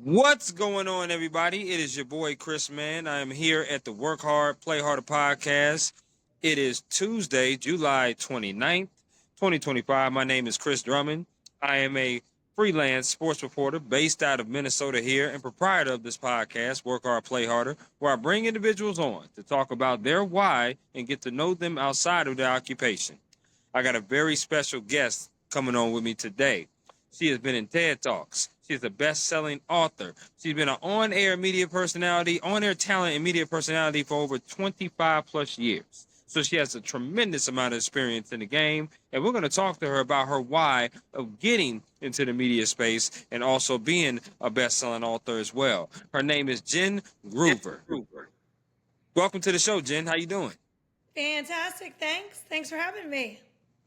What's going on, everybody? It is your boy Chris, man. I am here at the Work Hard, Play Harder podcast. It is Tuesday, July 29th, 2025. My name is Chris Drummond. I am a freelance sports reporter based out of Minnesota here and proprietor of this podcast, Work Hard, Play Harder, where I bring individuals on to talk about their why and get to know them outside of their occupation. I got a very special guest coming on with me today. She has been in TED Talks. She's a best-selling author. She's been an on-air media personality, on-air talent and media personality for over 25 plus years. So she has a tremendous amount of experience in the game, and we're going to talk to her about her why of getting into the media space and also being a best-selling author as well. Her name is Jen Groover. Welcome to the show, Jen. How you doing? Fantastic. Thanks for having me.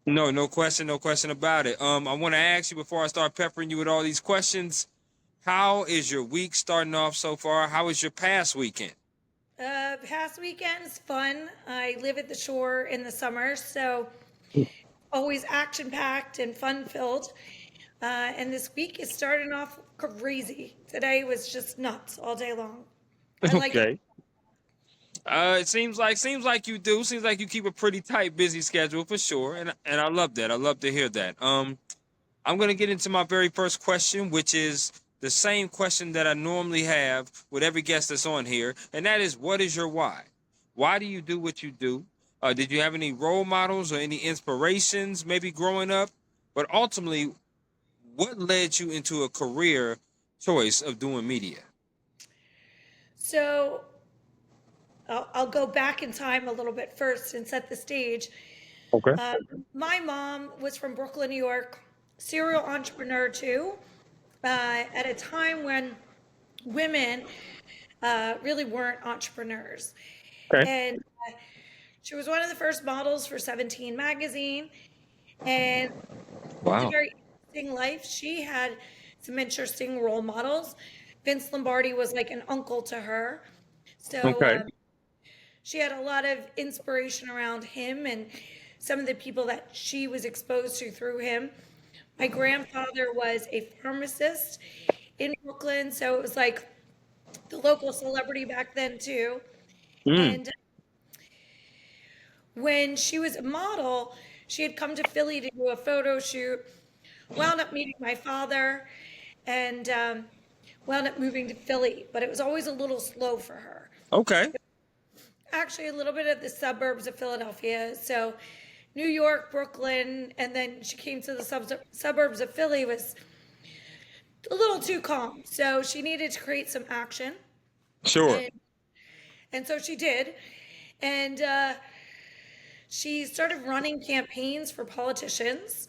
No question, no question about it. I want to ask you before I start peppering you with all these questions. How is your week starting off so far? How was your past weekend? Past weekend's fun. I live at the shore in the summer, so always action packed and fun filled. And this week is starting off crazy. Today was just nuts all day long. I like it. Okay. It seems like you do. Seems like you keep a pretty tight, busy schedule for sure, and I love that. I love to hear that. I'm gonna get into my very first question, which is the same question that I normally have with every guest that's on here, and that is, what is your why? Why do you do what you do? Did you have any role models or any inspirations, maybe growing up? But ultimately, what led you into a career choice of doing media? So I'll go back in time a little bit first and set the stage. Okay. Uh, my mom was from Brooklyn, New York, serial entrepreneur too, at a time when women really weren't entrepreneurs. Okay. And she was one of the first models for 17 magazine. And it's a Wow. very interesting life. She had some interesting role models. Vince Lombardi was like an uncle to her. So Okay. she had a lot of inspiration around him and some of the people that she was exposed to through him. My grandfather was a pharmacist in Brooklyn, so it was like the local celebrity back then too. Mm. And when she was a model, she had come to Philly to do a photo shoot, wound up meeting my father, and wound up moving to Philly. But it was always a little slow for her. Okay. Actually, a little bit of the suburbs of Philadelphia. So New York, Brooklyn, and then she came to the suburbs of Philly was a little too calm. So she needed to create some action. Sure. And, and so she did. And she started running campaigns for politicians.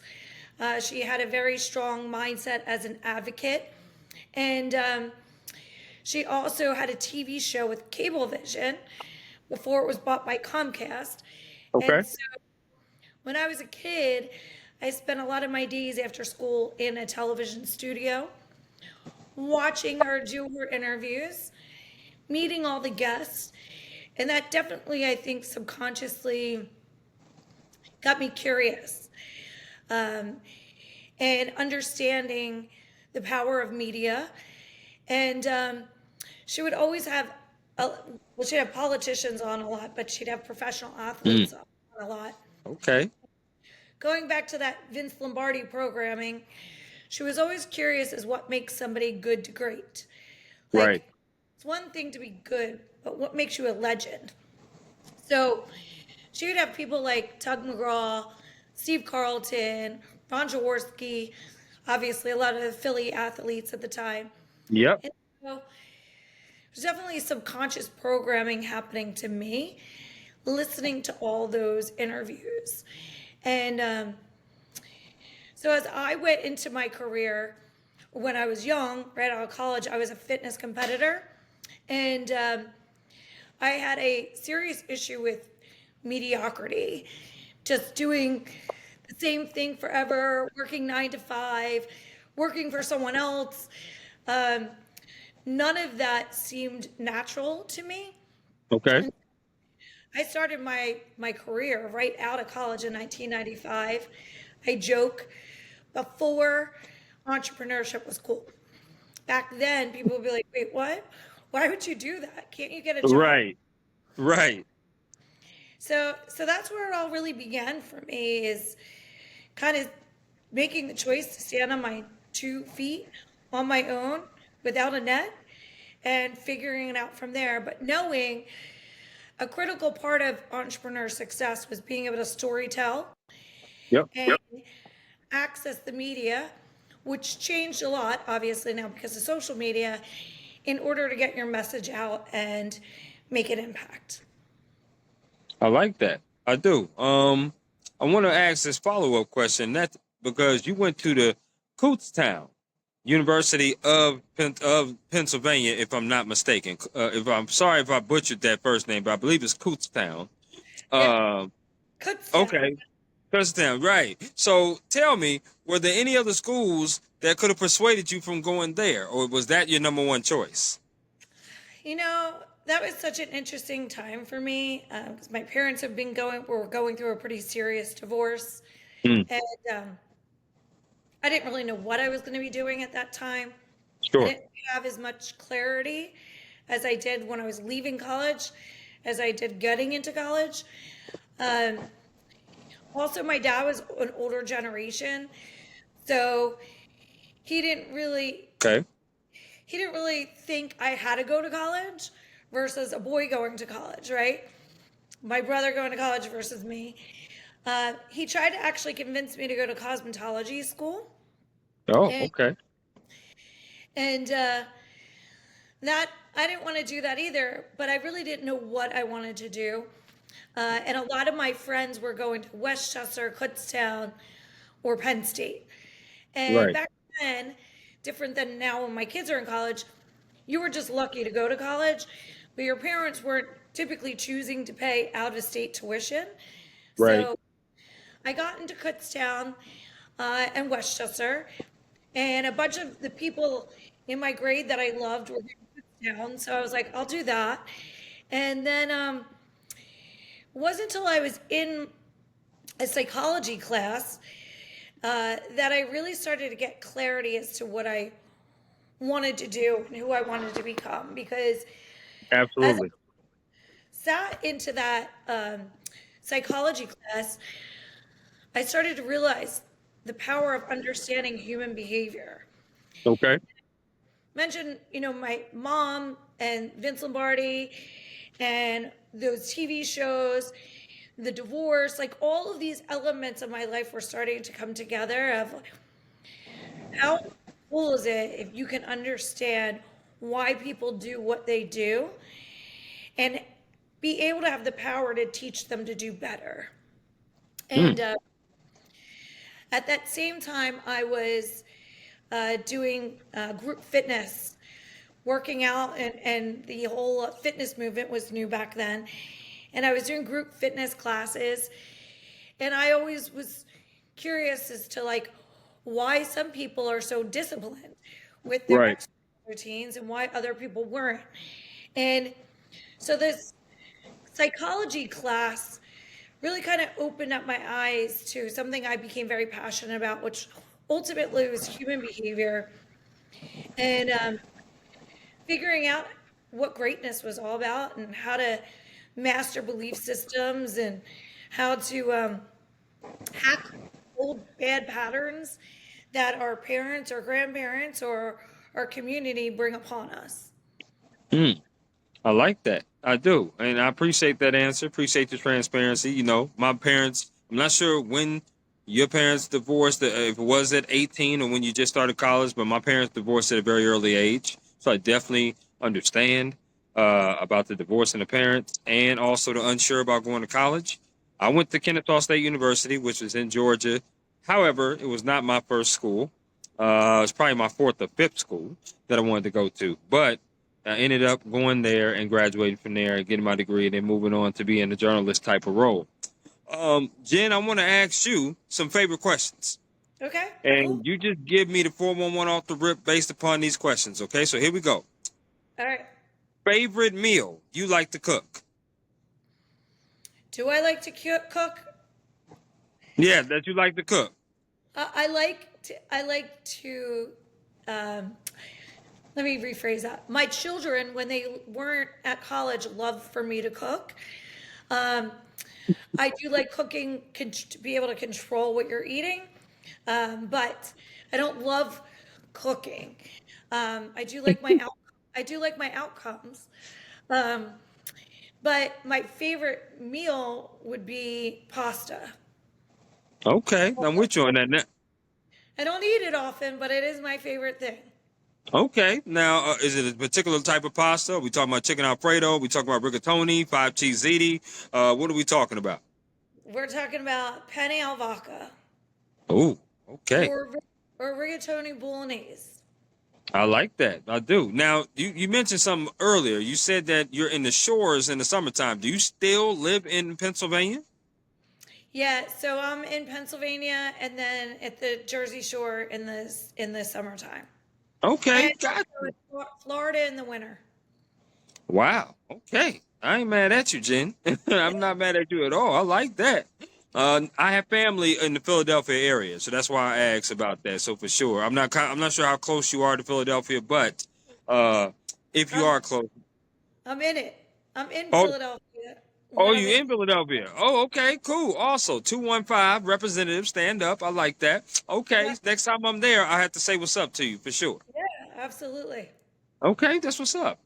She had a very strong mindset as an advocate. And she also had a TV show with Cablevision before it was bought by Comcast. Okay. And so when I was a kid, I spent a lot of my days after school in a television studio, watching her do her interviews, meeting all the guests. And that definitely, I think, subconsciously got me curious, um, and understanding the power of media. And she would always have, well, she'd have politicians on a lot, but she'd have professional Mm. athletes on a lot. Okay. Going back to that Vince Lombardi programming, she was always curious as what makes somebody good to great. Right. Like, it's one thing to be good, but what makes you a legend? So she would have people like Tug McGraw, Steve Carlton, Ron Jaworski, obviously a lot of the Philly athletes at the time. Yep. And so there's definitely subconscious programming happening to me, listening to all those interviews. And so as I went into my career, when I was young, right out of college, I was a fitness competitor. And I had a serious issue with mediocrity, just doing the same thing forever, working 9 to 5, working for someone else. Um, None of that seemed natural to me. Okay. And I started my career right out of college in 1995. I joke before entrepreneurship was cool. back then people would be like, wait, what? Why would you do that? Can't you get a job? Right. Right. So that's where it all really began for me, is kind of making the choice to stand on my 2 feet on my own without a net and figuring it out from there. But knowing a critical part of entrepreneur success was being able to storytell Yep. and access the media, which changed a lot, obviously, now because of social media, in order to get your message out and make an impact. I like that. I do. I want to ask this follow-up question. That because you went to the Kutztown University of Pennsylvania, if I'm not mistaken. If I'm sorry if I butchered that first name, but I believe it's Kutztown. Yep, Um, Kutztown. okay, Kutztown, right. So tell me, were there any other schools that could have persuaded you from going there, or was that your number one choice? You know, that was such an interesting time for me because my parents were going through a pretty serious divorce, Mm, and I didn't really know what I was going to be doing at that time. I sure. didn't have as much clarity as I did when I was leaving college, as I did getting into college. Um, Also, my dad was an older generation, so he didn't really Okay. he didn't really think I had to go to college versus a boy going to college, right? My brother going to college versus me. He tried to actually convince me to go to cosmetology school, Oh, and okay. and that I didn't want to do that either. But I really didn't know what I wanted to do, and a lot of my friends were going to Westchester, Kutztown, or Penn State. And Right. back then, different than now when my kids are in college, you were just lucky to go to college, but your parents weren't typically choosing to pay out of state tuition. Right. So I got into Kutztown and Westchester, and a bunch of the people in my grade that I loved were in Kutztown. So I was like, I'll do that. And then it wasn't until I was in a psychology class that I really started to get clarity as to what I wanted to do and who I wanted to become. Because as I Absolutely. sat into that psychology class, I started to realize the power of understanding human behavior. Okay. Mention, my mom and Vince Lombardi and those TV shows, the divorce, like all of these elements of my life were starting to come together of how cool is it if you can understand why people do what they do and be able to have the power to teach them to do better. And Mm, at that same time, I was doing group fitness, working out, and the whole fitness movement was new back then. And I was doing group fitness classes, and I always was curious as to like why some people are so disciplined with their right. exercise routines and why other people weren't. And so this psychology class really kind of opened up my eyes to something I became very passionate about, which ultimately was human behavior and figuring out what greatness was all about and how to master belief systems and how to hack old bad patterns that our parents or grandparents or our community bring upon us. Mm. I like that. I do. And I appreciate that answer. Appreciate the transparency. My parents, I'm not sure when your parents divorced, if it was at 18 or when you just started college, but my parents divorced at a very early age. So I definitely understand about the divorce and the parents and also the unsure about going to college. I went to Kennesaw State University, which was in Georgia. However, it was not my first school. It was probably my fourth or fifth school that I wanted to go to. But I ended up going there and graduating from there and getting my degree and then moving on to be in a journalist type of role. Jen, I want to ask you some favorite questions. Okay, cool. And you just give me the 411 off the rip based upon these questions, okay? So here we go. All right. Favorite meal you like to cook? Do I like to cook? Yeah, that you like to cook. I like to um, let me rephrase that. My children, when they weren't at college, loved for me to cook. Um, I do like cooking to be able to control what you're eating, but I don't love cooking. I do like I do like my outcomes. Um, but my favorite meal would be pasta. Okay, I'm with you on that. I don't eat it often, but it is my favorite thing. Okay, now is it a particular type of pasta? We talking about chicken alfredo? We talking about rigatoni, five cheese ziti? What are we talking about? We're talking about penne al vodka Oh, okay. or or rigatoni bolognese. I like that. I do. Now, you mentioned something earlier. You said that you're in the shores in the summertime. Do you still live in Pennsylvania? Yeah, so I'm in Pennsylvania and then at the Jersey Shore in the summertime. Okay, And got also in Florida in the winter. Wow. Okay. I ain't mad at you, Jen. I'm not mad at you at all. I like that. I have family in the Philadelphia area, so that's why I asked about that. So for sure, I'm not sure how close you are to Philadelphia, but uh, if you I'm are close, I'm in it. I'm in oh, Philadelphia oh, when I'm you in. in Philadelphia? Oh, okay, cool. Also, 215 representative, stand up. I like that. Yeah, Okay, next time I'm there, I have to say what's up to you for sure. yeah, absolutely. Okay, that's what's up.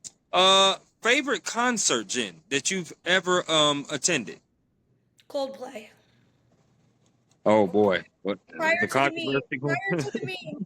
Favorite concert, Jen, that you've ever attended? Coldplay. Oh boy, what Prior the to the meme. controversy going? Prior to the meme.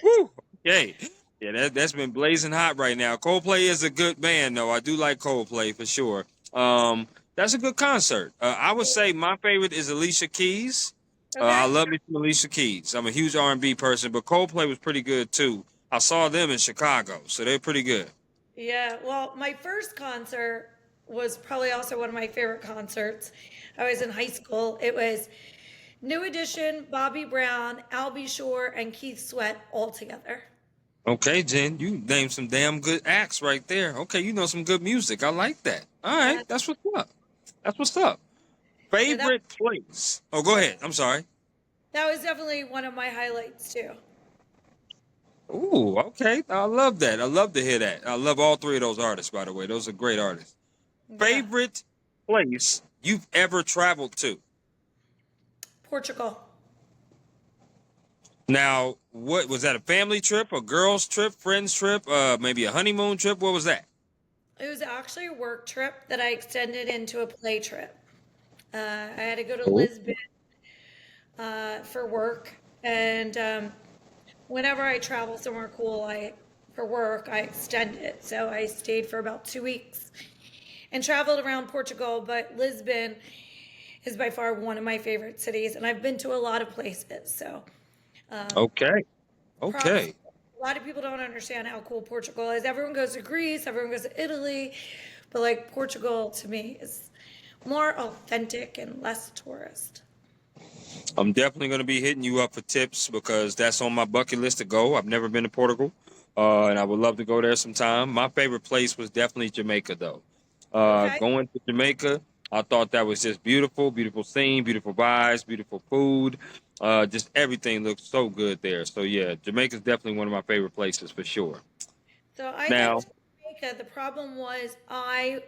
Woo. Okay, yeah, that's been blazing hot right now. Coldplay is a good band, though. I do like Coldplay for sure. That's a good concert. I would say my favorite is Alicia Keys. I Okay. love me some Alicia Keys. I'm a huge R&B person, but Coldplay was pretty good too. I saw them in Chicago, so they're pretty good. Yeah, well, my first concert was probably also one of my favorite concerts. I was in high school. It was New Edition, Bobby Brown, Albie Shore, and Keith Sweat all together. Okay, Jen, you named some damn good acts right there. Okay, you know some good music. I like that. All right, Yeah, that's what's up. That's what's up. yeah, Favorite place? Oh, go ahead. I'm sorry. that was definitely one of my highlights too. Ooh, okay. I love that. I love to hear that. I love all three of those artists, by the way. Those are great artists. Yeah, Favorite place you've ever traveled to? Portugal. Now, what was that? A family trip, a girls trip, friends trip, maybe a honeymoon trip? What was that? It was actually a work trip that I extended into a play trip. I had to go to Cool. Lisbon for work, and whenever I travel somewhere cool, I for work I extend it. So I stayed for about 2 weeks and traveled around Portugal. But Lisbon is by far one of my favorite cities, and I've been to a lot of places. So Okay. props. Okay. A lot of people don't understand how cool Portugal is. Everyone goes to Greece, everyone goes to Italy, but like Portugal to me is more authentic and less tourist. I'm definitely going to be hitting you up for tips because that's on my bucket list to go. I've never been to Portugal, and I would love to go there sometime. My favorite place was definitely Jamaica, though. Okay. Going to Jamaica, I thought that was just beautiful, beautiful scene, beautiful vibes, beautiful food. Just everything looked so good there. So yeah, Jamaica's definitely one of my favorite places for sure. So I went Now, to Jamaica. The problem was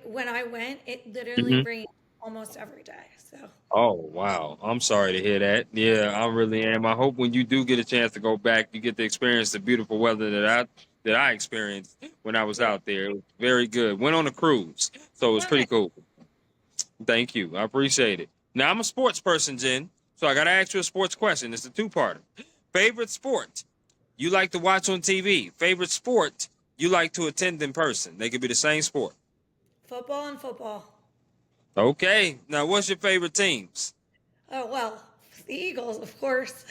when I went, it literally mhm. rained almost every day. So Oh wow, I'm sorry to hear that. Yeah, I really am. I hope when you do get a chance to go back, you get to experience the beautiful weather that I experienced when I was yeah. out there. It was very good. Went on a cruise, so it was Oh, nice. pretty cool. Thank you. I appreciate it. Now I'm a sports person, Jen. So I gotta ask you a sports question. It's a two-parter. Favorite sport you like to watch on TV? Favorite sport you like to attend in person? They could be the same sport. Football and football. Okay. Now what's your favorite teams? Oh well, the Eagles, of course.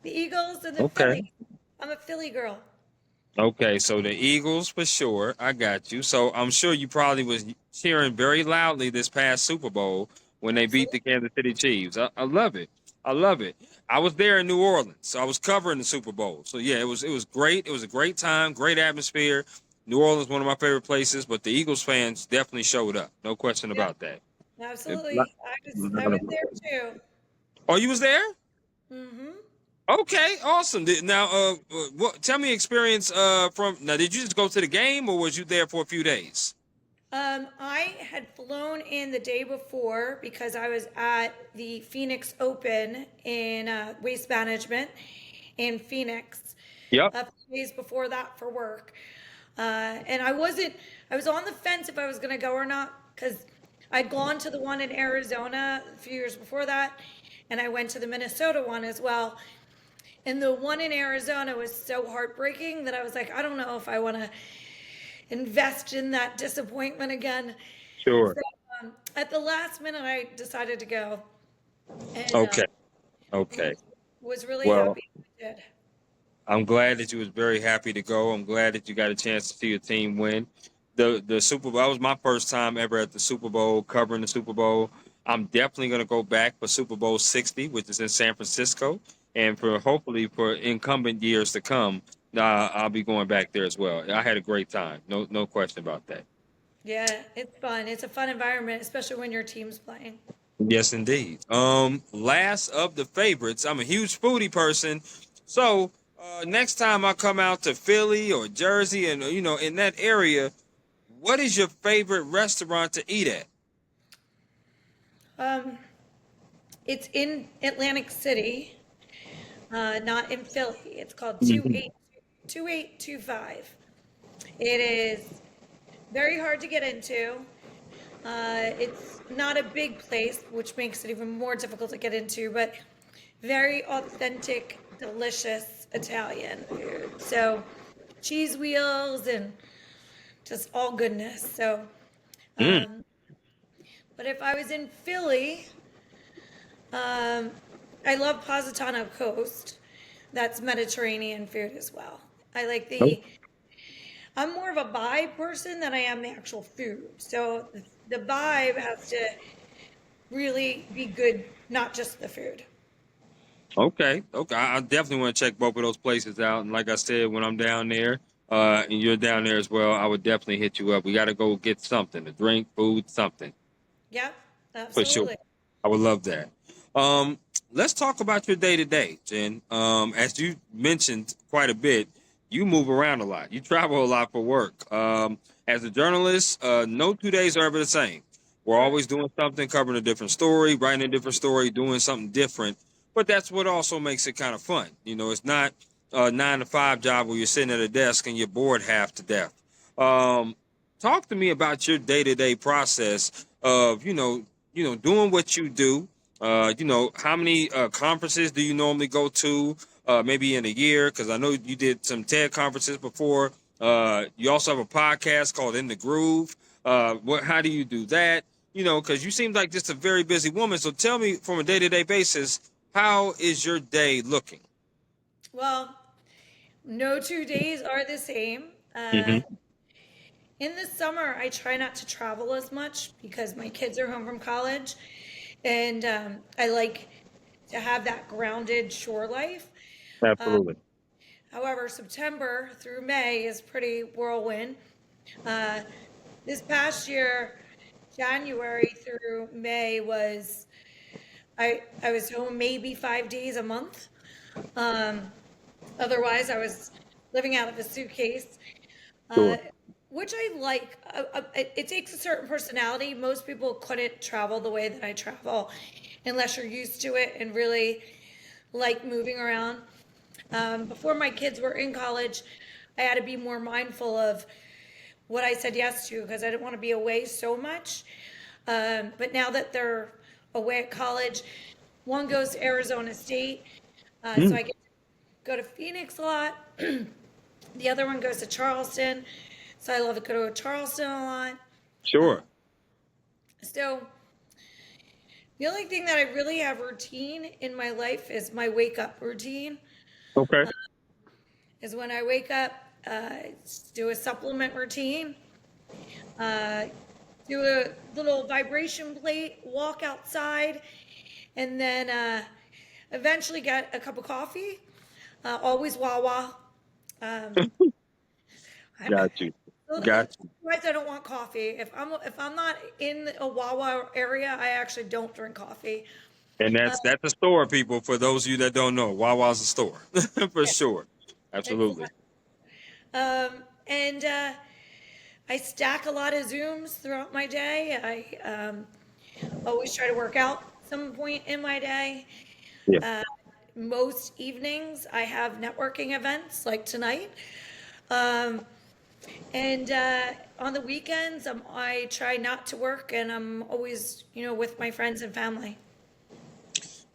The Eagles and the Okay. Phillies. I'm a Philly girl. Okay, so the Eagles for sure. I got you. So I'm sure you probably was cheering very loudly this past Super Bowl when they beat Absolutely. the Kansas City Chiefs. I love it. I love it. I was there in New Orleans, so I was covering the Super Bowl. So yeah, it was great. It was a great time, great atmosphere. New Orleans, one of my favorite places, but the Eagles fans definitely showed up. No question Yeah, about that. It- absolutely. I was there too. Oh, you was there? Hmm. Okay, awesome. Now, tell me experience from now. Did you just go to the game, or was you there for a few days? I had flown in the day before because I was at the Phoenix Open in waste management in Phoenix Yep. a few days before that for work. And I wasn't, I was on the fence if I was going to go or not because I'd gone to the one in Arizona a few years before that, and I went to the Minnesota one as well. And the one in Arizona was so heartbreaking that I was like, I don't know if I want to invest in that disappointment again. Sure. So at the last minute, I decided to go, and Okay. Okay. was really Well, happy I did. I'm glad that you was very happy to go. I'm glad that you got a chance to see your team win. The Super Bowl, that was my first time ever at the Super Bowl, covering the Super Bowl. I'm definitely going to go back for Super Bowl 60, which is in San Francisco, and for hopefully for incumbent years to come, I'll be going back there as well. I had a great time. No question about that. Yeah, it's fun. It's a fun environment, especially when your team's playing. Yes, indeed. Last of the favorites. I'm a huge foodie person, so next time I come out to Philly or Jersey, and in that area, what is your favorite restaurant to eat at? Um, it's in Atlantic City, not in Philly. It's called Mhm. 2825. It is very hard to get into. It's not a big place, which makes it even more difficult to get into, but very authentic, delicious Italian food. So cheese wheels and just all goodness. So, Mm. um, but if I was in Philly, um, I love Positano Coast. That's Mediterranean food as well. I like Oh, I'm more of a vibe person than I am the actual food. So the vibe has to really be good, not just the food. okay, okay. I definitely want to check both of those places out. And like I said, when I'm down there, and you're down there as well, I would definitely hit you up. We got to go get something, a drink, food, something. Yep, For sure. absolutely. I would love that. Um, let's talk about your day to day, Jen. As you mentioned quite a bit, you move around a lot. You travel a lot for work. As a journalist, no 2 days are ever the same. We're always Correct. doing something, covering a different story, writing a different story, doing something different. But that's what also makes it kind of fun. It's not a 9 to 5 job where you're sitting at a desk and you're bored half to death. Um, Talk to me about your day to day process of doing what you do. How many conferences do you normally go to? Maybe in a year, because I know you did some TED conferences before. You also have a podcast called In the Groove. How do you do that? Because you seem like just a very busy woman. So tell me, from a day to day basis, how is your day looking? Well, no 2 days are the same. Hmm. In the summer, I try not to travel as much because my kids are home from college, and I like to have that grounded shore life. Absolutely. However, September through May is pretty whirlwind. Uh, this past year, January through May was I was home maybe 5 days a month. Um, Otherwise, I was living out of a suitcase, uh, Sure. which I like. It takes a certain personality. Most people couldn't travel the way that I travel unless you're used to it and really like moving around. Before my kids were in college, I had to be more mindful of what I said yes to because I didn't want to be away so much. But now that they're away at college, one goes to Arizona State, so Mm. I get to go to Phoenix a lot. The other one goes to Charleston, so I love to go to Charleston a lot. Uh, Sure. so the only thing that I really have routine in my life is my wake up routine. Okay. Is when I wake up, do a supplement routine, uh, do a little vibration plate, walk outside, and then eventually get a cup of coffee. Always Wawa. Um, I, Got you. Got you. otherwise, I don't want coffee. If I'm not in a Wawa area, I actually don't drink coffee. And Uh, that's a store, people. For those of you that don't know, Wawa's a store for yeah, sure. Absolutely. exactly. And I stack a lot of Zooms throughout my day. I always try to work out some point in my day. Yeah. Uh, Most evenings, I have networking events like tonight. Um, and on the weekends, I try not to work, and I'm always, with my friends and family.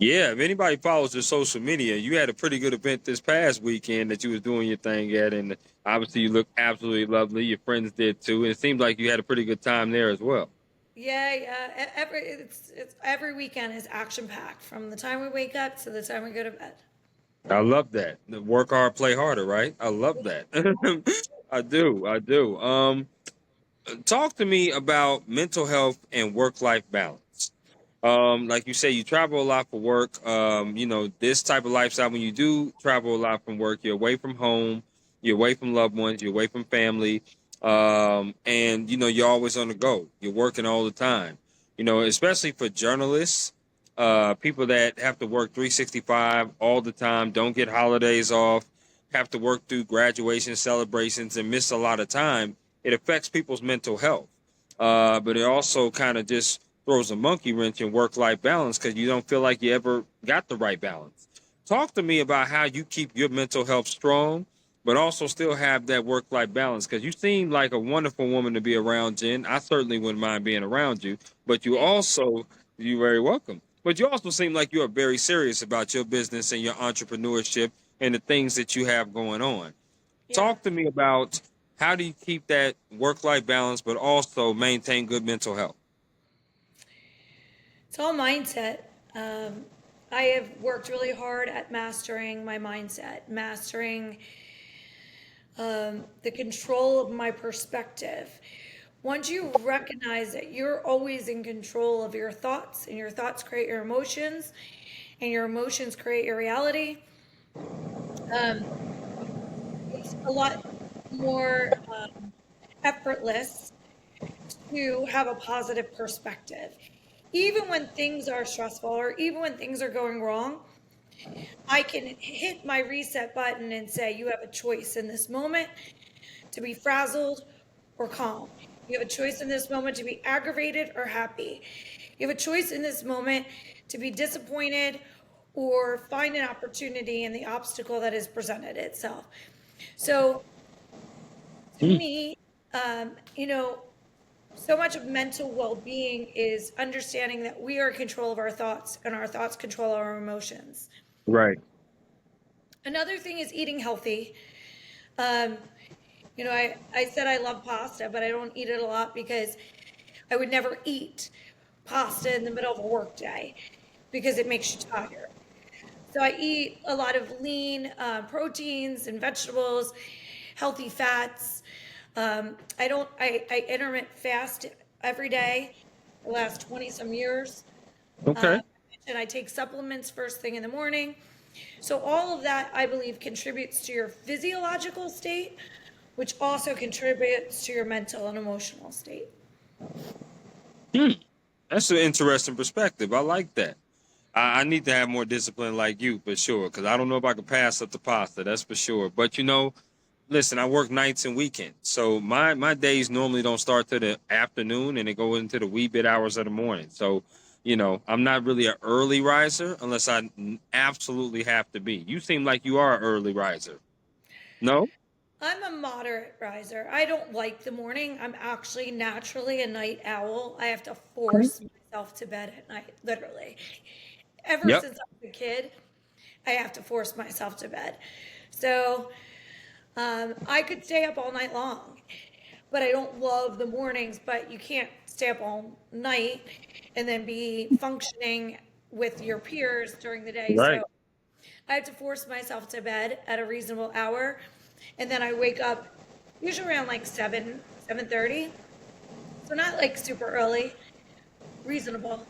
Yeah, if anybody follows your social media, you had a pretty good event this past weekend that you was doing your thing at, and obviously you look absolutely lovely. Your friends did too, and it seemed like you had a pretty good time there as well. Yeah, yeah. It's every weekend is action packed from the time we wake up to the time we go to bed. I love that. The work hard, play harder, right? I love that. I do. I do. Talk to me about mental health and work life balance. Like you say, you travel a lot for work. This type of lifestyle, when you do travel a lot from work, you're away from home, you're away from loved ones, you're away from family, and you're always on the go. You're working all the time. Especially for journalists, people that have to work 365 all the time, don't get holidays off, have to work through graduation celebrations, and miss a lot of time. It affects people's mental health, but it also kind of just throws a monkey wrench in work life balance because you don't feel like you ever got the right balance. Talk to me about how you keep your mental health strong, but also still have that work life balance because you seem like a wonderful woman to be around, Jen. I certainly wouldn't mind being around you, but Thank you're very welcome. But you also seem like you are very serious about your business and your entrepreneurship and the things that you have going on. you. Yeah. Talk to me about how do you keep that work life balance, but also maintain good mental health? It's all mindset. I have worked really hard at mastering my mindset, mastering the control of my perspective. Once you recognize that you're always in control of your thoughts, and your thoughts create your emotions, and your emotions create your reality, um, it's a lot more effortless to have a positive perspective. Even when things are stressful or even when things are going wrong, I can hit my reset button and say, you have a choice in this moment to be frazzled or calm. You have a choice in this moment to be aggravated or happy. You have a choice in this moment to be disappointed or find an opportunity in the obstacle that has presented itself. So, to Hmm. me, um, you know, so much of mental well-being is understanding that we are in control of our thoughts and our thoughts control our emotions. Right. Another thing is eating healthy. um, I said I love pasta, but I don't eat it a lot because I would never eat pasta in the middle of a work day because it makes you tired. So I eat a lot of lean proteins and vegetables, healthy fats. I intermittent fast every day the last 20 some years. Okay. And I take supplements first thing in the morning. So all of that, I believe, contributes to your physiological state, which also contributes to your mental and emotional state. Hmm. That's an interesting perspective. I like that. I need to have more discipline like you for sure, because I don't know if I can pass up the pasta. That's for sure. But listen, I work nights and weekends, so my days normally don't start till the afternoon, and they go into the wee bit hours of the morning. So, I'm not really an early riser unless I absolutely have to be. You seem like you are an early riser. No? I'm a moderate riser. I don't like the morning. I'm actually naturally a night owl. I have to Okay. force myself to bed at night, literally. Ever Yep. since I was a kid, I have to force myself to bed. So I could stay up all night long, but I don't love the mornings. But you can't stay up all night and then be functioning with your peers during the day. So Right. I have to force myself to bed at a reasonable hour, and then I wake up usually around like 7:30. So not like super early, reasonable.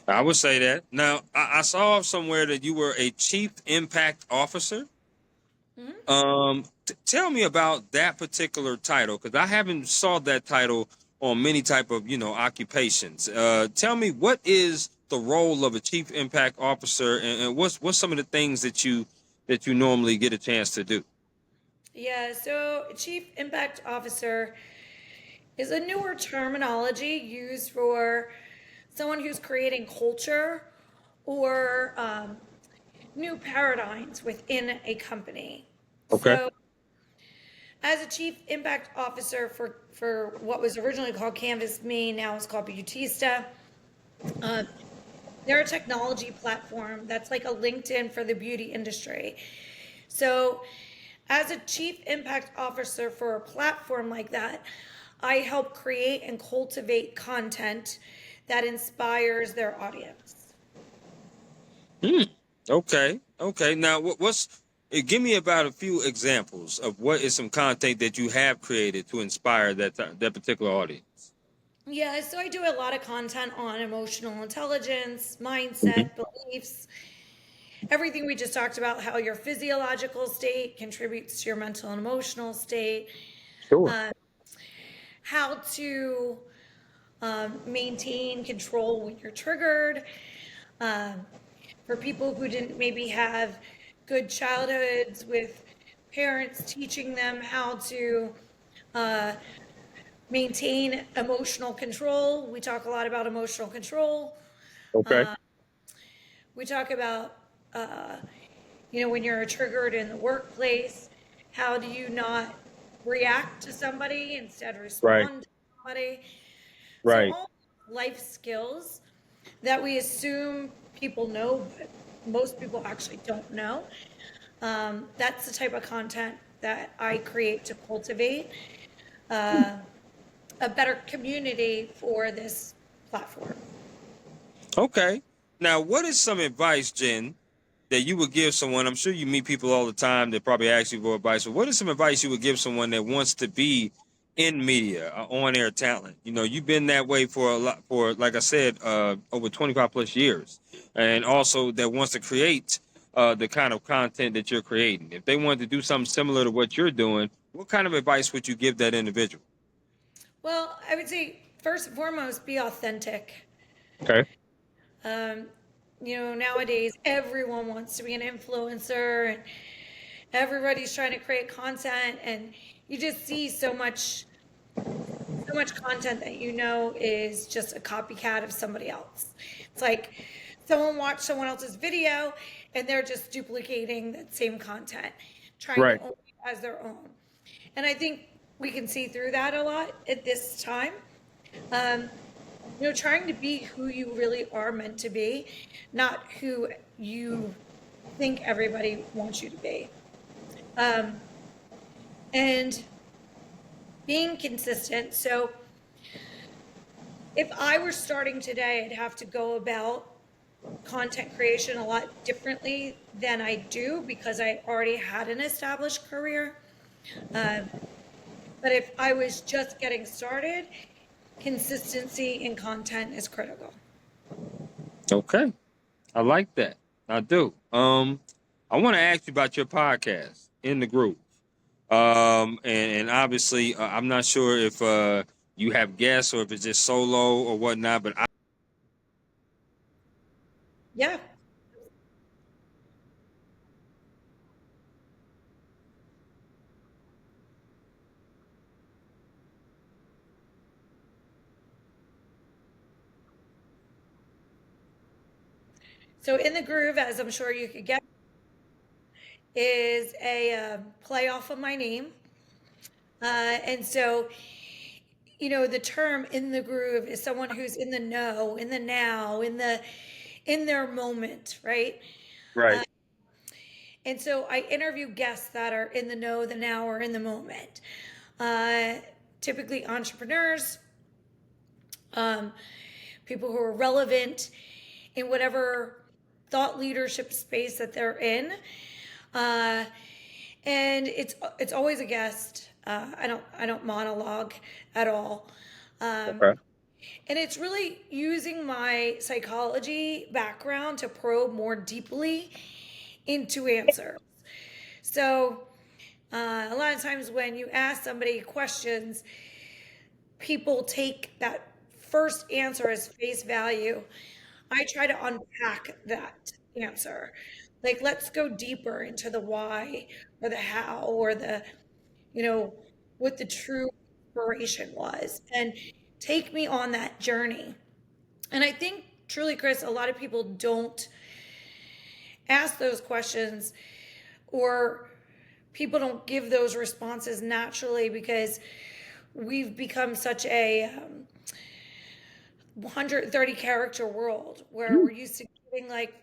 I would say that. Now, I saw somewhere that you were a chief impact officer. Mhm. Tell me about that particular title because I haven't saw that title on many type of occupations. Tell me what is the role of a chief impact officer, and what's some of the things that you normally get a chance to do? Yeah, so Chief Impact Officer is a newer terminology used for someone who's creating culture or new paradigms within a company. Okay. So, as a Chief Impact Officer for what was originally called Canvas Me, now it's called Beautista, uh, they're a technology platform that's like a LinkedIn for the beauty industry. So, as a chief impact officer for a platform like that, I help create and cultivate content that inspires their audience. Hmm. Okay. Okay. Now, give me about a few examples of what is some content that you have created to inspire that particular audience. Yeah, so I do a lot of content on emotional intelligence, Mhm. mindset, beliefs, everything we just talked about, how your physiological state contributes to your mental and emotional state, Sure. uh, how to maintain control when you're triggered. Um, for people who didn't maybe have good childhoods with parents teaching them how to uh, maintain emotional control. We talk a lot about emotional control. Okay. We talk about, uh, when you're triggered in the workplace, how do you not react to somebody, instead Right. respond to somebody? So Right. all life skills that we assume people know, but most people actually don't know. That's the type of content that I create to cultivate uh, a better community for this platform. Okay. Now, what is some advice, Jen, that you would give someone? I'm sure you meet people all the time that probably ask you for advice. But what is some advice you would give someone that wants to be in media, on air talent? You know, you've been that way for a lot, for like I said, over 25 plus years, and also that wants to create the kind of content that you're creating. If they wanted to do something similar to what you're doing, what kind of advice would you give that individual? Well, I would say first and foremost, be authentic. Okay. Um, nowadays everyone wants to be an influencer and everybody's trying to create content, and you just see so much content that is just a copycat of somebody else. It's like someone watched someone else's video and they're just duplicating that same content, trying to Right. own it as their own. And I think we can see through that a lot at this time. Um, trying to be who you really are meant to be, not who you think everybody wants you to be. Um, and being consistent. So if I were starting today, I'd have to go about content creation a lot differently than I do because I already had an established career. Um, but if I was just getting started, consistency in content is critical. Okay. I like that. I do. I want to ask you about your podcast, In the Group. And obviously, I'm not sure if you have guests or if it's just solo or whatnot. But Yeah. So in the groove, as I'm sure you could get, is a play off of my name. And so, the term in the groove is someone who's in the know, in the now, in their moment, right? right, And so I interview guests that are in the know, the now, or in the moment. Uh, Typically entrepreneurs, um, people who are relevant in whatever thought leadership space that they're in. Uh, and it's always a guest. I don't monologue at all. Um, okay, and it's really using my psychology background to probe more deeply into answers. So a lot of times when you ask somebody questions, people take that first answer as face value. I try to unpack that answer. Like, let's go deeper into the why or the how or the, you know, what the true inspiration was and take me on that journey. And I think truly, Chris, a lot of people don't ask those questions or people don't give those responses naturally because we've become such a 130 character world where we're used to giving like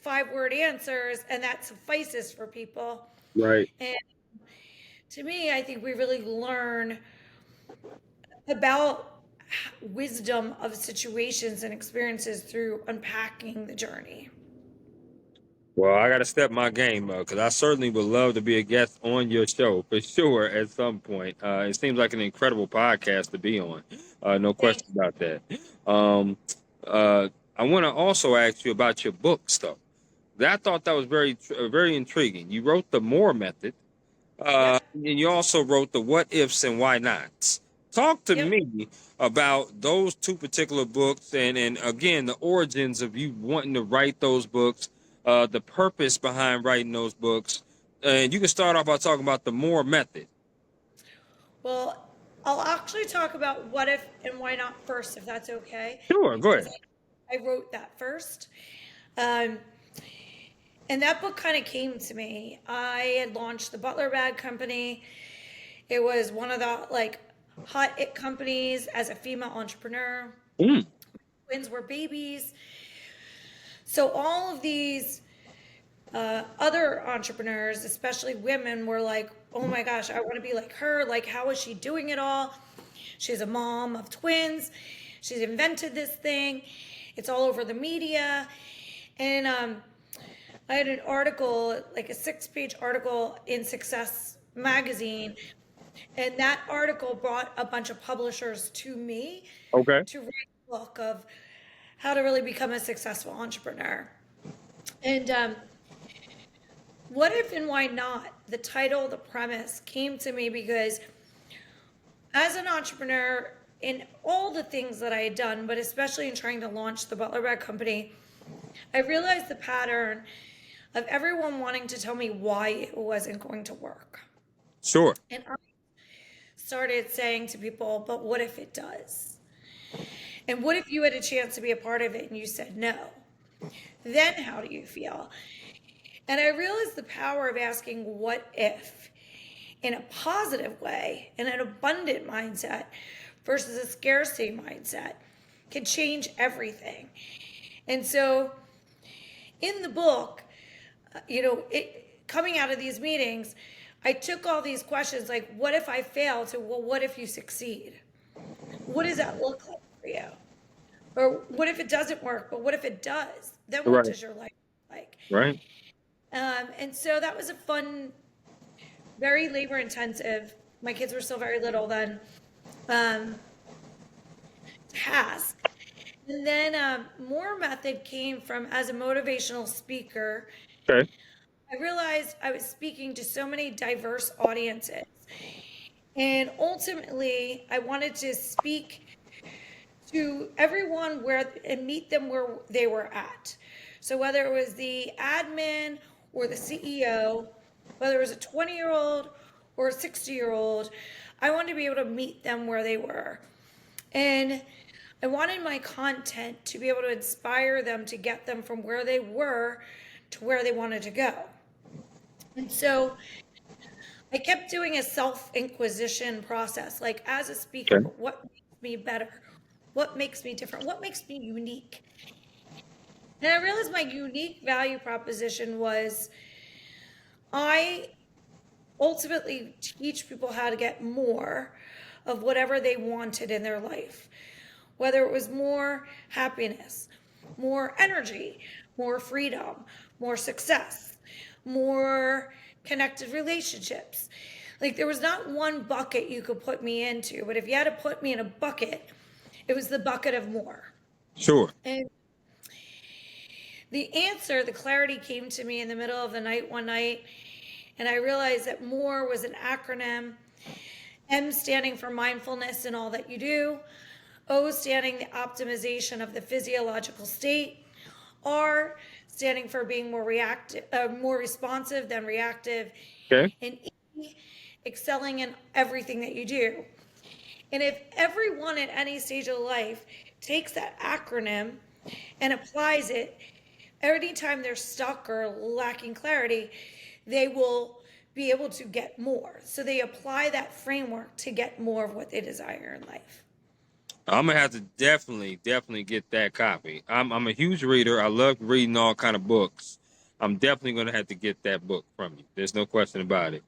5 word answers and that suffices for people. Right. And to me, I think we really learn about wisdom of situations and experiences through unpacking the journey. Well, I got to step my game up because I certainly would love to be a guest on your show for sure at some point. It seems like an incredible podcast to be on. No Thank question about that. Um, uh, I want to also ask you about your book stuff. I thought that was very intriguing. You wrote the More Method, Yep. and you also wrote the What Ifs and Why Nots. Talk to Yep. me about those two particular books, and again the origins of you wanting to write those books, the purpose behind writing those books, and you can start off by talking about the More Method. Well, I'll actually talk about what if and why not first, if that's okay, Sure, go because ahead. I wrote that first. Um, and that book kind of came to me. I had launched the Butler Bag Company. It was one of the like hot it companies as a female entrepreneur. Mm, Twins were babies. So all of these other entrepreneurs, especially women, were like, oh my gosh, I want to be like her. Like, how is she doing it all? She's a mom of twins. She's invented this thing. It's all over the media. And I had an article, like a 6 page article in Success magazine. And that article brought a bunch of publishers to me okay. to write a book of how to really become a successful entrepreneur. And what if and why not? The title, the premise came to me because as an entrepreneur, in all the things that I had done, but especially in trying to launch the Butler Bag Company, I realized the pattern of everyone wanting to tell me why it wasn't going to work. Sure. And I started saying to people, but what if it does? And what if you had a chance to be a part of it and you said no? Then how do you feel? And I realized the power of asking what if in a positive way, in an abundant mindset versus a scarcity mindset can change everything. And so in the book, coming out of these meetings, I took all these questions like, what if I fail to, well, what if you succeed? What does that look like for you? Or what if it doesn't work, but what if it does? Then what Right. does your life look like? Right. And so that was a fun, very labor intensive. My kids were still very little then. Um, task. And then more method came from as a motivational speaker. Okay. I realized I was speaking to so many diverse audiences. And ultimately, I wanted to speak to everyone where and meet them where they were at. So whether it was the admin or the CEO, whether it was a 20-year-old or a 60-year-old, I wanted to be able to meet them where they were. And I wanted my content to be able to inspire them to get them from where they were to where they wanted to go. And so I kept doing a self-inquisition process, like as a speaker, Okay. what makes me better? What makes me different? What makes me unique? And I realized my unique value proposition was I ultimately teach people how to get more of whatever they wanted in their life, whether it was more happiness, more energy, more freedom, more success, more connected relationships. Like there was not one bucket you could put me into, but if you had to put me in a bucket, it was the bucket of more. Sure. And the answer, the clarity came to me in the middle of the night one night, and I realized that MORE was an acronym. M standing for mindfulness in all that you do, O standing the optimization of the physiological state, R standing for being more reactive, more responsive than reactive, Okay. and E, excelling in everything that you do. And if everyone at any stage of life takes that acronym and applies it, anytime they're stuck or lacking clarity, they will be able to get more. So they apply that framework to get more of what they desire in life. I'm gonna have to definitely get that copy. I'm a huge reader. I love reading all kind of books. I'm definitely gonna have to get that book from you. There's no question about it.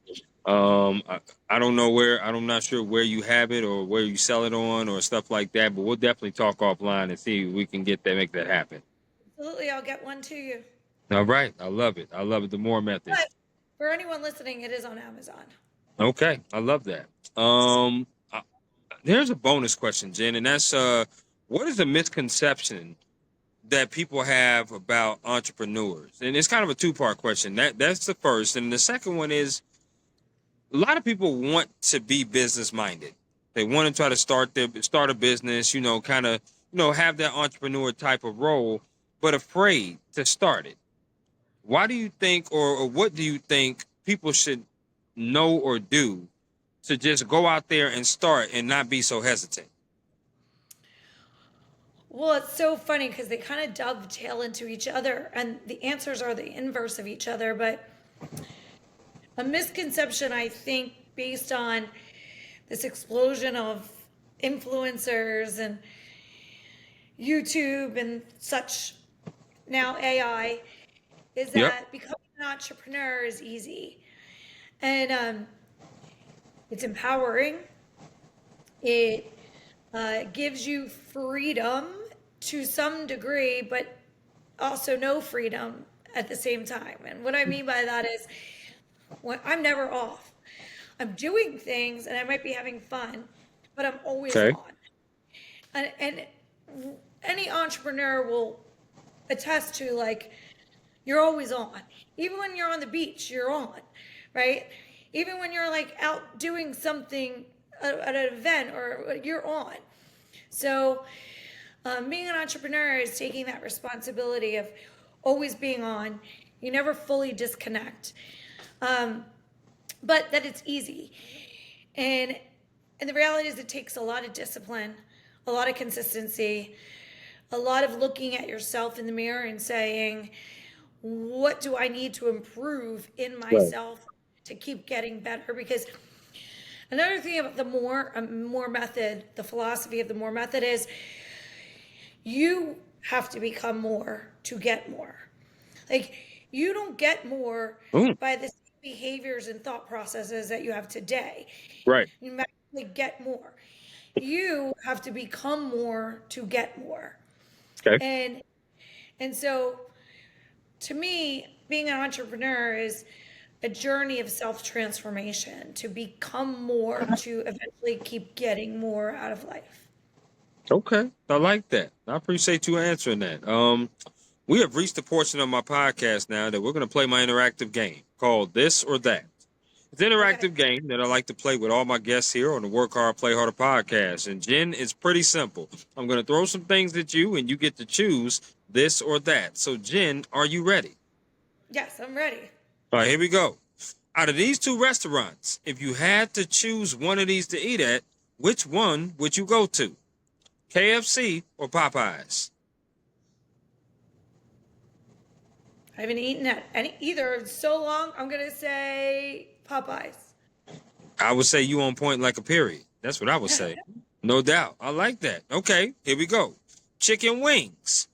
I don't know where. I'm not sure where you have it or where you sell it on or stuff like that. But we'll definitely talk offline and see if we can get that, make that happen. Absolutely, I'll get one to you. All right, I love it. I love it. The more method. But for anyone listening, it is on Amazon. Okay, I love that. There's a bonus question, Jen, and that's what is the misconception that people have about entrepreneurs? And it's kind of a two-part question. That's the first, and the second one is a lot of people want to be business-minded. They want to try to start a business, kind of, have that entrepreneur type of role, but afraid to start it. Why do you think, or what do you think people should know or do to just go out there and start and not be so hesitant? Well, it's so funny because they kind of dovetail into each other, and the answers are the inverse of each other. But a misconception, I think, based on this explosion of influencers and YouTube and such, now AI, is Yep. that becoming an entrepreneur is easy. And it's empowering. It gives you freedom to some degree, but also no freedom at the same time. And what I mean by that is when I'm never off. I'm doing things and I might be having fun, but I'm always Okay. on. And any entrepreneur will attest to, like, you're always on. Even when you're on the beach, you're on, right? Even when you're like out doing something at an event, or you're on. So being an entrepreneur is taking that responsibility of always being on. You never fully disconnect, but that it's easy. And the reality is, it takes a lot of discipline, a lot of consistency, a lot of looking at yourself in the mirror and saying, what do I need to improve in Right. myself to keep getting better? Because another thing about the more method, the philosophy of the more method is you have to become more to get more. Like, you don't get more Mm, by the same behaviors and thought processes that you have today. right. You magically get more. You have to become more to get more. Okay. And so to me, being an entrepreneur is a journey of self-transformation to become more, to eventually keep getting more out of life. Okay. I like that. I appreciate you answering that. We have reached the portion of my podcast now that we're going to play my interactive game called This or That. It's an Okay. interactive game that I like to play with all my guests here on the Work Hard, Play Harder podcast. And Jen, it's pretty simple. I'm going to throw some things at you, and you get to choose this or that. So, Jen, are you ready? Yes, I'm ready. All right, here we go. Out of these two restaurants, if you had to choose one of these to eat at, which one would you go to? KFC or Popeyes? I haven't eaten at either in so long. I'm gonna say Popeyes. I would say you on point like a period. That's what I would say. No doubt. I like that. Okay, here we go. Chicken wings.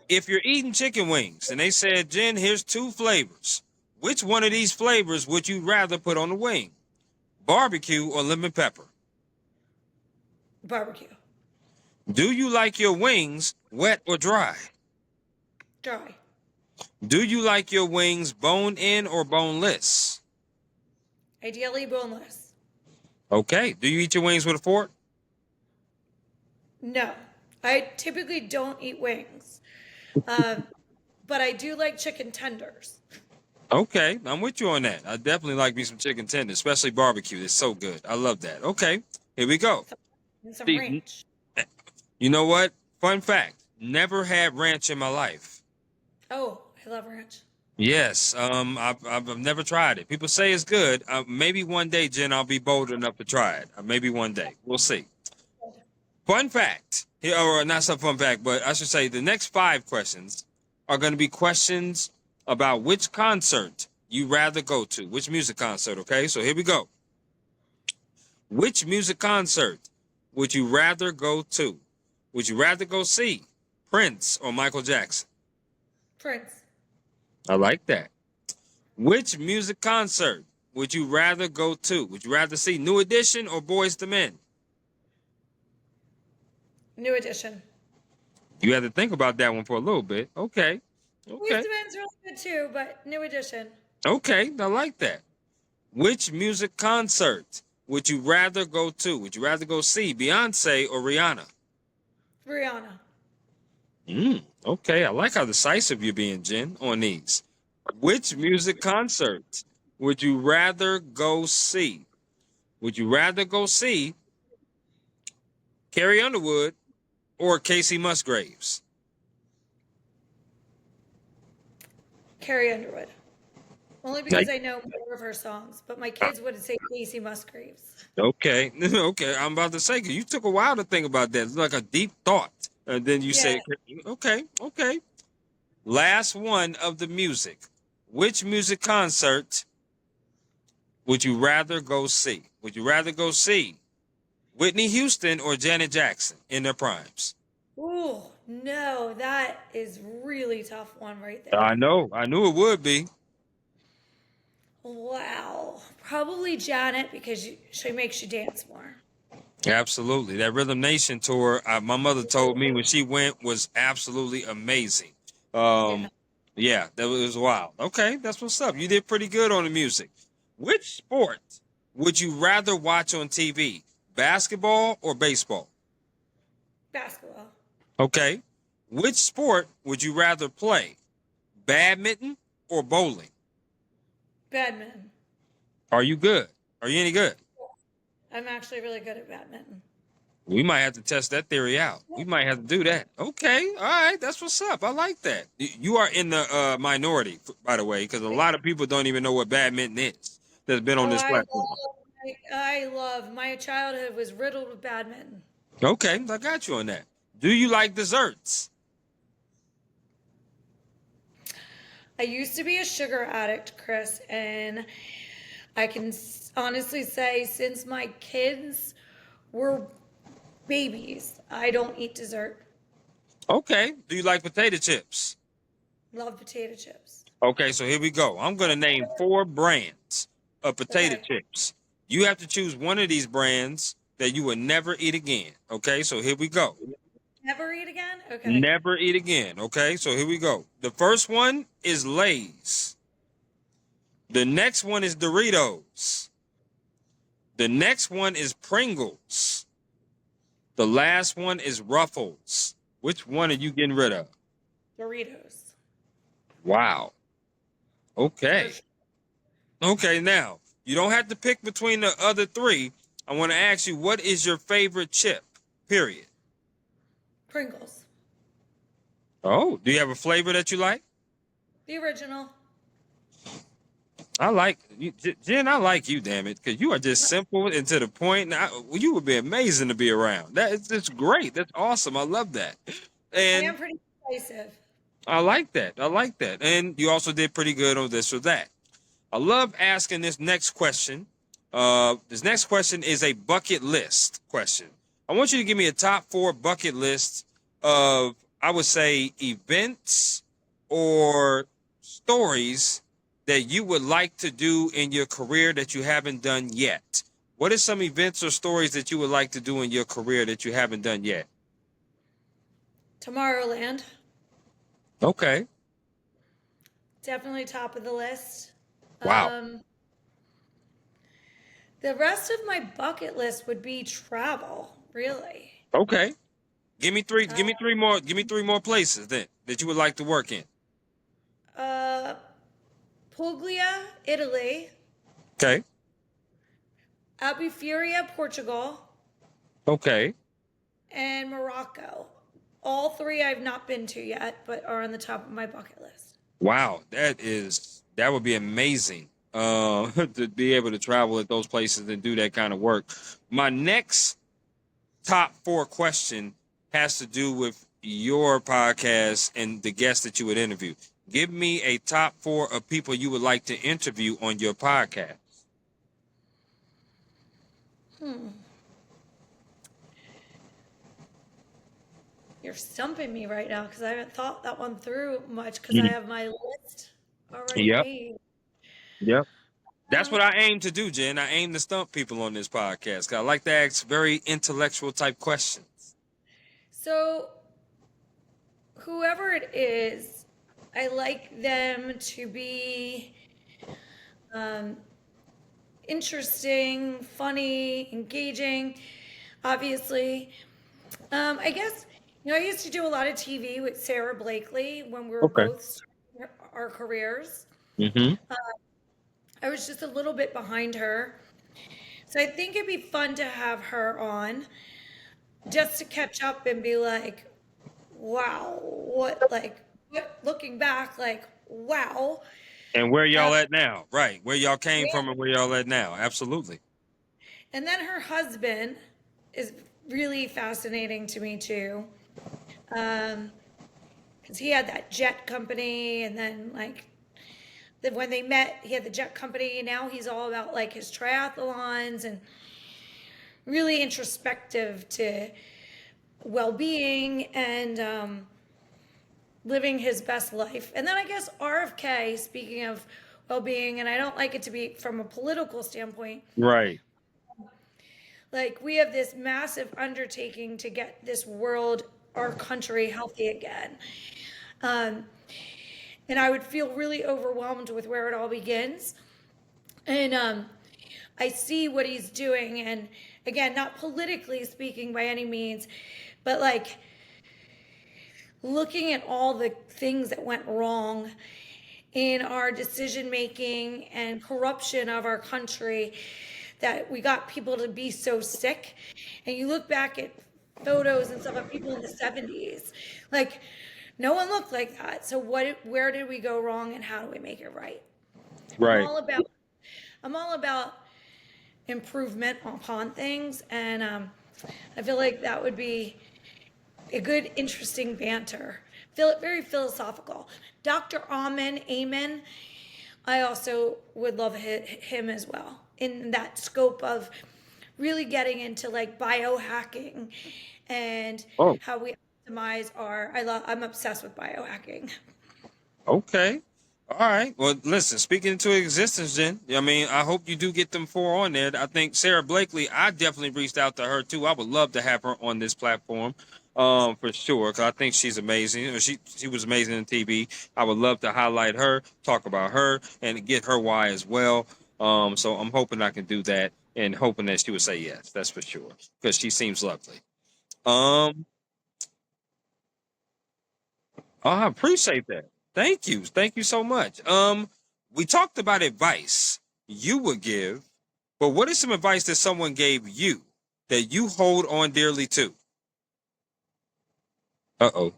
If you're eating chicken wings and they said, Jen, here's two flavors, which one of these flavors would you rather put on the wing? Barbecue or lemon pepper? Barbecue. Do you like your wings wet or dry? Dry. Do you like your wings bone in or boneless? Ideally boneless. Okay. Do you eat your wings with a fork? No, I typically don't eat wings, um, but I do like chicken tenders. Okay. I'm with you on that. I definitely like me some chicken tenders, especially barbecue. It's so good. I love that. Okay. Here we go. And some See, ranch. you know what? Fun fact. Never had ranch in my life. Oh, I love ranch. Yes. I've never tried it. People say it's good. Maybe one day, Jen, I'll be bold enough to try it. Maybe one day. We'll see. Fun fact, or not some fun fact, but I should say the next 5 questions are going to be questions about which concert you rather go to, which music concert. Okay, so here we go. Which music concert would you rather go to? Would you rather go see Prince or Michael Jackson? Prince. I like that. Which music concert would you rather go to? Would you rather see New Edition or Boys to Men? New Edition. You had to think about that one for a little bit. Okay. Boys Okay. to Men's really good too, but New Edition. Okay. I like that. Which music concert would you rather go to? Would you rather go see Beyonce or Rihanna? Rihanna. Okay. I like how decisive you're being, Jen, on these. Which music concert would you rather go see? Would you rather go see Carrie Underwood or Casey Musgraves? Carrie Underwood. Only because Like, I know more of her songs, but my kids would say Casey Musgraves. okay. Okay. I'm about to say, 'cause you took a while to think about that. It's like a deep thought. And then you Yeah. say, okay, okay. Last one of the music. Which music concert would you rather go see? Would you rather go see Whitney Houston or Janet Jackson in their primes? Ooh, no, that is really tough one right I there. know. I knew it would be. Wow. Probably Janet because she makes you dance more. Absolutely. That Rhythm Nation tour, my mother told me when she went was absolutely amazing. Yeah. Um, yeah, that was wild. Okay, that's what's up. You did pretty good on the music. Which sport would you rather watch on TV? Basketball or baseball? Basketball. Okay. Which sport would you rather play? Badminton or bowling? Badminton. Are you good? Are you any good? I'm actually really good at badminton. We might have to test that theory out. We might have to do that. Okay, all right, that's what's up. I like that. You are in the minority, by the way, because a lot of people don't even know what badminton is. That's been on Oh, this platform. I love my childhood was riddled with badminton. Okay, I got you on that. Do you like desserts? I used to be a sugar addict, Chris, and I can honestly say since my kids were babies, I don't eat dessert. Okay. Do you like potato chips? Love potato chips. Okay, so here we go. I'm gonna name 4 brands of potato Okay. chips. You have to choose one of these brands that you would never eat again. Okay, so here we go. Never eat again? Okay. Never eat again. Okay, so here we go. The first one is Lay's. The next one is Doritos. The next one is Pringles. The last one is Ruffles. Which one are you getting rid of? Doritos. Wow. For Okay. sure. Okay, now, you don't have to pick between the other 3. I want to ask you, what is your favorite chip? Period. Pringles. Oh, do you have a flavor that you like? The original. I like you, Jen. I like you, damn it, because you are just simple and to the point. You would be amazing to be around. That's great. That's awesome. I love that, I and am pretty decisive. I like that. I like that, and you also did pretty good on this or that. I love asking this next question. This next question is a bucket list question. I want you to give me a top 4 bucket list of, I would say, events or stories that you would like to do in your career that you haven't done yet. What are some events or stories that you would like to do in your career that you haven't done yet? Tomorrowland. Okay. Definitely top of the list. Wow. The rest of my bucket list would be travel, really. Okay. Give me 3. Uh, Give me 3 more. Give me 3 more places then that you would like to work in. uh, Puglia, Italy. Okay. Albufeira, Portugal. Okay. And Morocco. all three I've not been to yet, but are on the top of my bucket list. Wow, that would be amazing. To be able to travel at those places and do that kind of work. My next top 4 question has to do with your podcast and the guests that you would interview. Give me a top 4 of people you would like to interview on your podcast. You're stumping me right now because I haven't thought that one through much because I Mm. have my list already Yep. made. Yep. That's Um, what I aim to do, Jen. I aim to stump people on this podcast. 'Cause I like to ask very intellectual type questions. so whoever it is, I like them to be um, interesting, funny, engaging. Obviously, I guess I used to do a lot of TV with Sarah Blakely when we were Okay. both starting our careers. Mm-hmm. I was just a little bit behind her, so I think it'd be fun to have her on just to catch up and be like, wow, what looking back, like, wow. And where Uh, y'all at now? Right. Where y'all came yeah. from and where y'all at now. Absolutely. And then her husband is really fascinating to me too. Because he had that jet company, and then when they met, he had the jet company. Now he's all about like his triathlons and really introspective to well-being and living his best life. And then I guess RFK, speaking of well-being, and I don't like it to be from a political standpoint, Right. like we have this massive undertaking to get this world, our country, healthy again. Um, and I would feel really overwhelmed with where it all begins. And I see what he's doing, and again, not politically speaking by any means, but like looking at all the things that went wrong in our decision making and corruption of our country, that we got people to be so sick. And you look back at photos and stuff of people in the 70s, like no one looked like that. So where did we go wrong and how do we make it right? I'm Right. all about I'm all about improvement upon things, and I feel like that would be a good, interesting banter. Feel very philosophical. Dr. Amen. I also would love him as well in that scope of really getting into like biohacking and Oh, how we optimize our. I'm obsessed with biohacking. okay. All right. Well, listen, speaking into existence, Jen, I mean, I hope you do get them 4 on there. I think Sarah Blakely, I definitely reached out to her too. I would love to have her on this platform, for sure, because I think she's amazing. She was amazing in TV. I would love to highlight her, talk about her, and get her why as well. So I'm hoping I can do that and hoping that she would say yes. That's for sure, because she seems lovely. Um, Oh, I appreciate that. Thank you. Thank you so much. We talked about advice you would give, but what is some advice that someone gave you that you hold on dearly to? Uh-oh.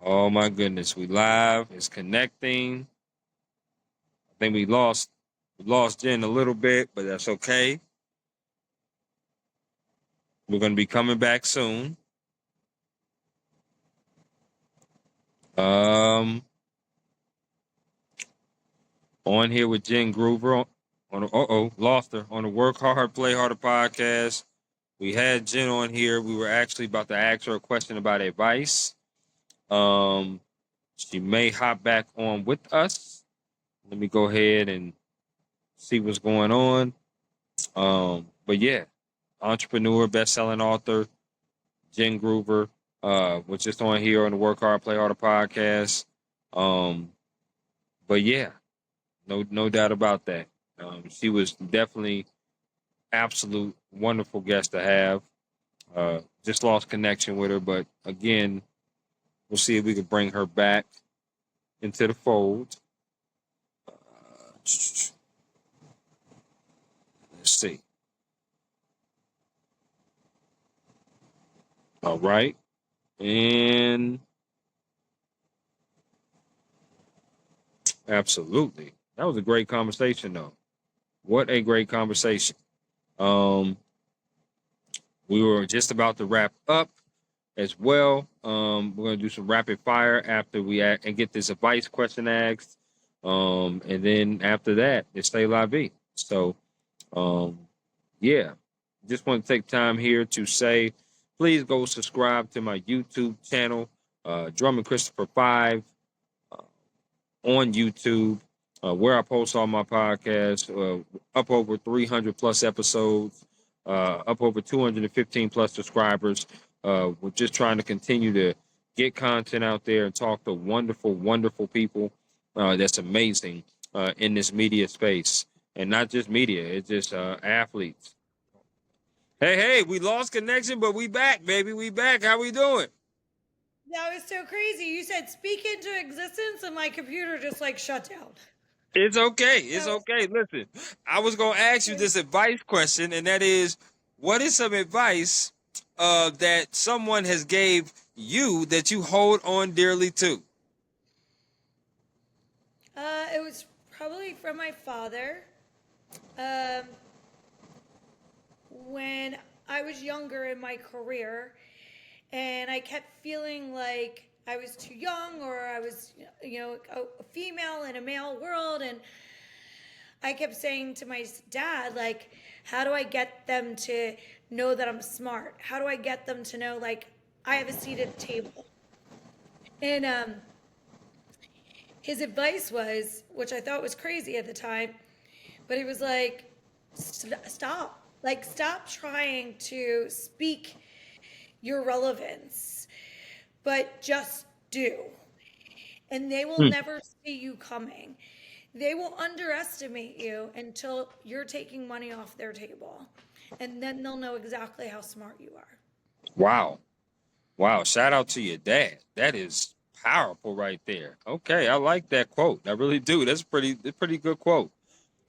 Oh my goodness. We live. It's connecting. I think we lost Jen a little bit, but that's okay. We're gonna be coming back soon. Um on here with Jen Groover lost her on the Work Hard, Play Harder podcast. We had Jen on here. We were actually about to ask her a question about advice. Um, she may hop back on with us. Let me go ahead and see what's going on. But yeah, entrepreneur, best-selling author, Jen Groover, was just on here on the Work Hard, Play Harder podcast. Um, but yeah, no doubt about that. She was definitely absolute wonderful guest to have. Just lost connection with her, but again, we'll see if we can bring her back into the fold. Let's see. All right. And absolutely. That was a great conversation, though. What a great conversation. Um, we were just about to wrap up as well. We're gonna do some rapid fire after we act and get this advice question asked. And then after that, it's say la vie. So, um, yeah, just want to take time here to say, please go subscribe to my YouTube channel, Drummond Christopher 5 on YouTube, where I post all my podcasts, up over 300 plus episodes, up over 215 plus subscribers. We're just trying to continue to get content out there and talk to wonderful, wonderful people. That's amazing in this media space, and not just media; it's just athletes. Hey, hey, we lost connection, but we back, baby. We back. How we doing? That was so crazy. You said speak into existence, and my computer just like shut down. It's okay. It's So, okay. Listen, I was gonna ask you this advice question, and that is, what is some advice that someone has gave you that you hold on dearly to? it was probably from my father. Um, when I was younger in my career, and I kept feeling like I was too young, or I was, a female in a male world, and I kept saying to my dad, like, how do I get them to know that I'm smart? How do I get them to know, like, I have a seat at the table? And his advice was, which I thought was crazy at the time, but he was like, stop. Like, stop trying to speak your relevance, but just do. And they will Hmm. never see you coming. They will underestimate you until you're taking money off their table. And then they'll know exactly how smart you are. Wow, wow! Shout out to your dad. That is powerful right there. Okay, I like that quote. I really do. That's a pretty good quote.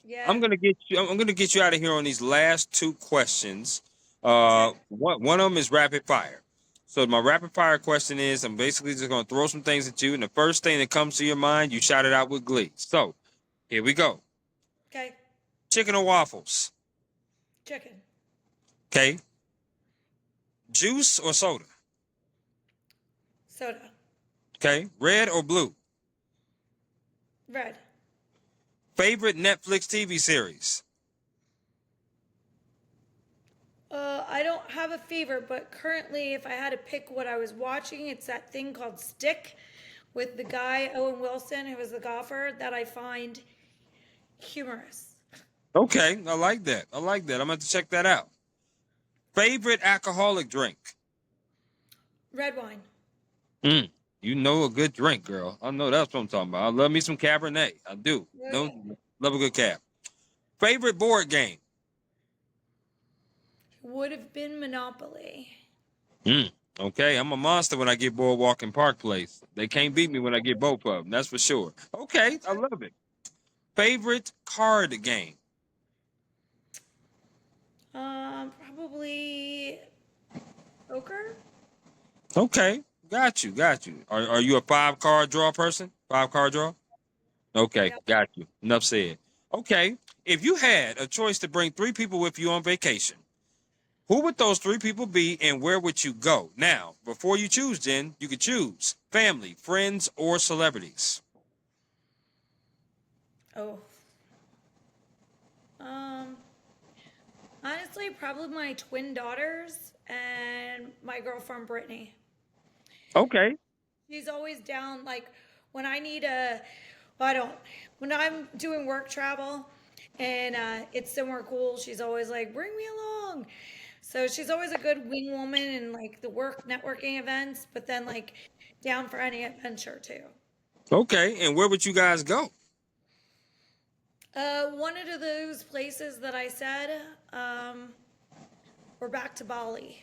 Yeah. I'm gonna get you. I'm gonna get you out of here on these last two questions. Okay. One of them is rapid fire. So my rapid fire question is, I'm basically just gonna throw some things at you, and the first thing that comes to your mind, you shout it out with glee. So here we go. Okay. Chicken or waffles? Chicken. Okay. Juice or soda? Soda. Okay. Red or blue? Red. Favorite Netflix TV series? I don't have a favorite, but currently, if I had to pick what I was watching, it's that thing called Stick with the guy, Owen Wilson, who was the golfer, that I find humorous. Okay, I like that. I like that. I'm gonna have to check that out. Favorite alcoholic drink? Red wine. Mm, you know a good drink, girl. I know that's what I'm talking about. I love me some Cabernet. I do. Oh, No, yeah. love a good cab. Favorite board game? Would have been Monopoly. Mm, okay, I'm a monster when I get Boardwalk and Park Place. They can't beat me when I get both of them. That's for sure. Okay, I love it. Favorite card game? Probably poker. Okay, got you, got you. Are you a 5 card draw person? 5 card draw? Okay, Yep. got you. Enough said. Okay, if you had a choice to bring 3 people with you on vacation, who would those 3 people be and where would you go? Now, before you choose, Jen, you could choose family, friends, or celebrities. Oh. Um, honestly, probably my twin daughters and my girlfriend Brittany. Okay. She's always down, like when I need a, well, I don't, when I'm doing work travel and it's somewhere cool, she's always like, bring me along. So she's always a good wing woman in like the work networking events, but then like down for any adventure too. Okay. And where would you guys go? One of those places that I said, we're back to Bali.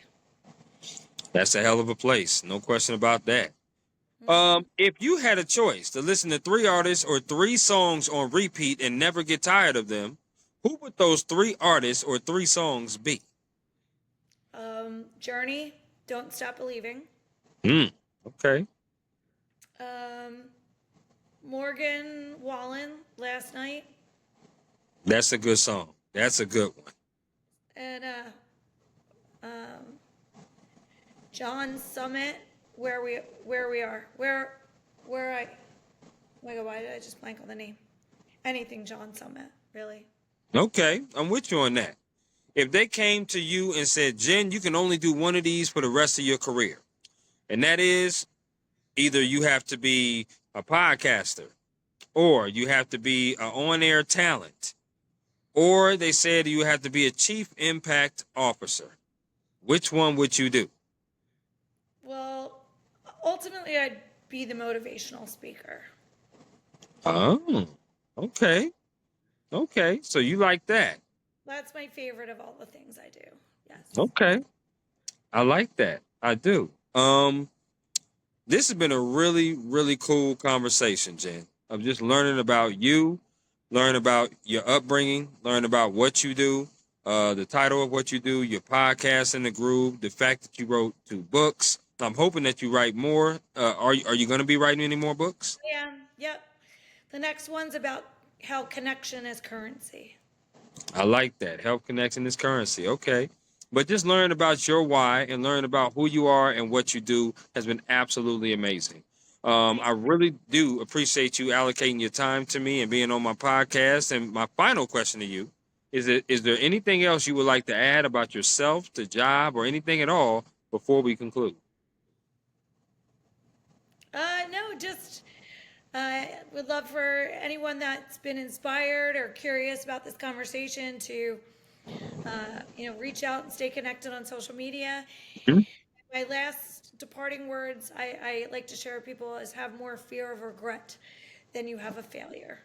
That's a hell of a place. No question about that. Hmm. If you had a choice to listen to 3 artists or 3 songs on repeat and never get tired of them, who would those 3 artists or 3 songs be? Journey, Don't Stop Believing. Okay. Morgan Wallen, Last Night. That's a good song. That's a good one. And um, John Summit, where we are, where I. Oh my God, why did I just blank on the name? Anything John Summit, really. Okay, I'm with you on that. If they came to you and said, Jen, you can only do one of these for the rest of your career, and that is either you have to be a podcaster, or you have to be an on-air talent, or they said you have to be a chief impact officer, which one would you do? Well, ultimately, I'd be the motivational speaker. Oh, okay. Okay. So you like that. That's my favorite of all the things I do. Yes. Okay. I like that. I do. This has been a really, really cool conversation, Jen. I'm just learning about you, learn about your upbringing, learn about what you do, the title of what you do, your podcast in the group, the fact that you wrote 2 books. I'm hoping that you write more. Are you going to be writing any more books? I am. Yep. The next one's about how connection is currency. I like that. Health connection is currency. Okay. But just learn about your why and learn about who you are and what you do has been absolutely amazing. I really do appreciate you allocating your time to me and being on my podcast. And my final question to you is there anything else you would like to add about yourself, the job, or anything at all before we conclude? No, just would love for anyone that's been inspired or curious about this conversation to, reach out and stay connected on social media. Mhm. My last departing words I like to share with people is have more fear of regret than you have of failure.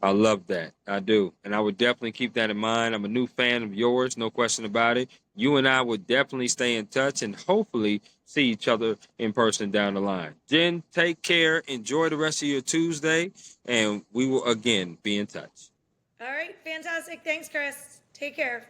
I love that. I do. And I would definitely keep that in mind. I'm a new fan of yours, no question about it. You and I would definitely stay in touch and hopefully see each other in person down the line. Jen, take care. Enjoy the rest of your Tuesday, and we will again be in touch. All right, fantastic. Thanks, Chris. Take care.